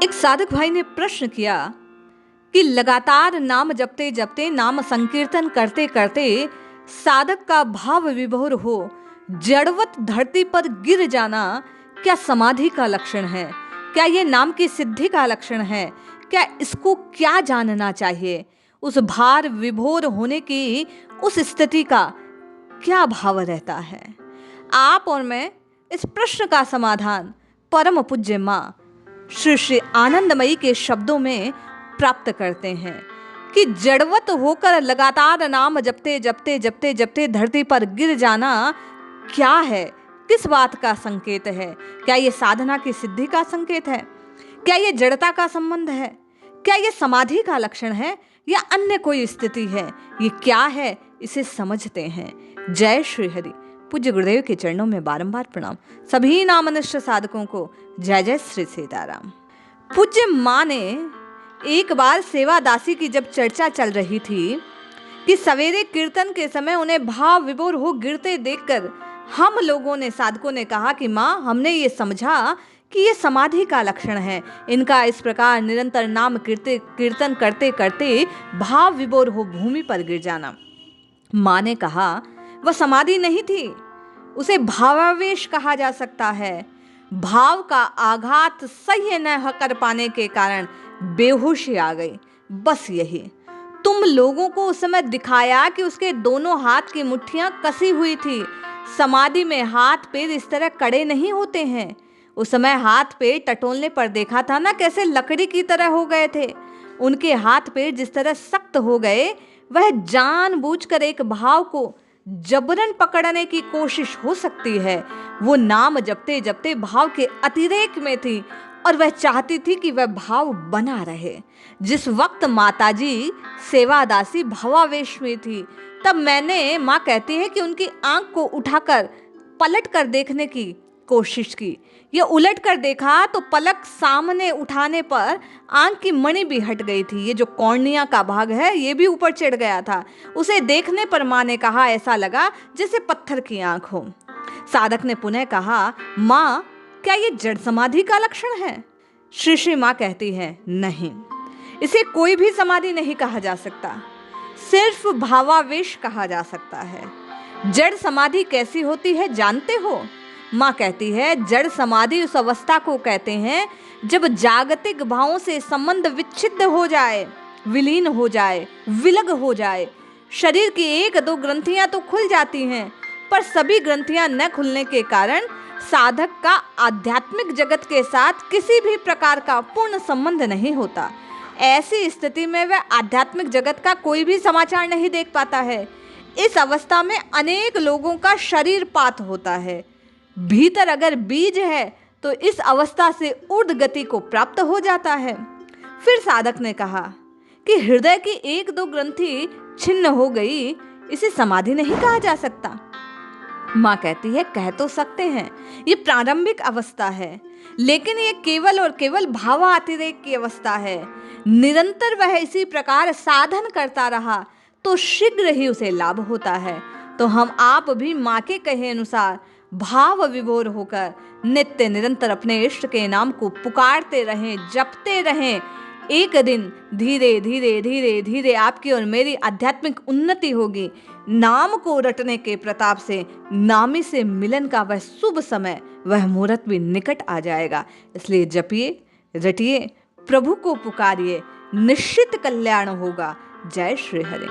एक साधक भाई ने प्रश्न किया कि लगातार नाम जपते जपते, नाम संकीर्तन करते करते साधक का भाव विभोर हो जड़वत धरती पर गिर जाना क्या समाधि का लक्षण है? क्या ये नाम की सिद्धि का लक्षण है? क्या इसको क्या जानना चाहिए? उस भार विभोर होने की उस स्थिति का क्या भाव रहता है? आप और मैं इस प्रश्न का समाधान परम पूज्य मां श्री श्री आनंदमयी के शब्दों में प्राप्त करते हैं कि जड़वत होकर लगातार नाम जपते जपते जपते जपते धरती पर गिर जाना क्या है? किस बात का संकेत है? क्या ये साधना की सिद्धि का संकेत है? क्या ये जड़ता का संबंध है? क्या ये समाधि का लक्षण है या अन्य कोई स्थिति है? ये क्या है, इसे समझते हैं। जय श्री हरि। पूज्य गुरुदेव के चरणों में बारंबार प्रणाम। सभी नामनिष्ठ साधकों को जय जय श्री सीताराम। पूज्य माँ ने एक बार सेवा दासी की जब चर्चा चल रही थी कि सवेरे कीर्तन के समय उन्हें भाव विभोर हो गिरते देखकर हम लोगों ने, साधकों ने कहा कि माँ, हमने ये समझा कि ये समाधि का लक्षण है। इनका इस प्रकार निरंतर नाम कीर्तन करते करते भाव विभोर हो भूमि पर गिर जाना। माँ ने कहा वह समाधि नहीं थी, उसे भावावेश कहा जा सकता है। भाव का आघात सह्य न कर पाने के कारण बेहोशी आ गई। बस यही तुम लोगों को उस समय दिखाया कि उसके दोनों हाथ की मुट्ठियां कसी हुई थी। समाधि में हाथ पैर इस तरह कड़े नहीं होते हैं। उस समय हाथ पैर टटोलने पर देखा था ना, कैसे लकड़ी की तरह हो गए थे। उनके हाथ पैर जिस तरह सख्त हो गए, वह जानबूझकर एक भाव को जबरन पकड़ने की कोशिश हो सकती है। वो नाम जपते जपते भाव के अतिरेक में थी और वह चाहती थी कि वह भाव बना रहे। जिस वक्त माताजी सेवादासी भावावेश में थी, तब मैंने, माँ कहती है कि उनकी आंख को उठाकर पलट कर देखने की कोशिश की। यह उलट कर देखा तो पलक सामने उठाने पर आंख की मणि भी हट गई थी। ये जो कॉर्निया का भाग है, ये भी ऊपर चढ़ गया था। उसे देखने पर माँ ने कहा ऐसा लगा जैसे पत्थर की आंख हो। साधक ने पुनः कहा, माँ, क्या ये जड़ समाधि का लक्षण है? श्री श्री माँ कहती है, नहीं, इसे कोई भी समाधि नहीं कहा जा सकता, सिर्फ भावावेश कहा जा सकता है। जड़ समाधि कैसी होती है जानते हो? माँ कहती है, जड़ समाधि उस अवस्था को कहते हैं जब जागतिक भावों से संबंध विच्छिन्न हो जाए, विलीन हो जाए, विलग हो जाए। शरीर की एक दो ग्रंथियां तो खुल जाती हैं, पर सभी ग्रंथियां न खुलने के कारण साधक का आध्यात्मिक जगत के साथ किसी भी प्रकार का पूर्ण संबंध नहीं होता। ऐसी स्थिति में वह आध्यात्मिक जगत का कोई भी समाचार नहीं देख पाता है। इस अवस्था में अनेक लोगों का शरीर पात होता है। भीतर अगर बीज है तो इस अवस्था से ऊर्ध गति को प्राप्त हो जाता है। फिर साधक ने कहा कि हृदय की एक दो ग्रंथि छिन्न हो गई, इसे समाधि नहीं कहा जा सकता। माँ कहती है, कह तो सकते हैं, ये प्रारंभिक अवस्था है, लेकिन ये केवल और केवल भावातिरेक की अवस्था है। निरंतर वह इसी प्रकार साधन करता रहा तो शीघ्र ही उसे लाभ होता है। तो हम आप भी माँ के कहे अनुसार भाव विभोर होकर नित्य निरंतर अपने इष्ट के नाम को पुकारते रहें, जपते रहें। एक दिन धीरे धीरे धीरे धीरे आपकी और मेरी आध्यात्मिक उन्नति होगी। नाम को रटने के प्रताप से नामी से मिलन का वह शुभ समय, वह मुहूर्त भी निकट आ जाएगा। इसलिए जपिए, रटिए, प्रभु को पुकारिए, निश्चित कल्याण होगा। जय श्री हरि।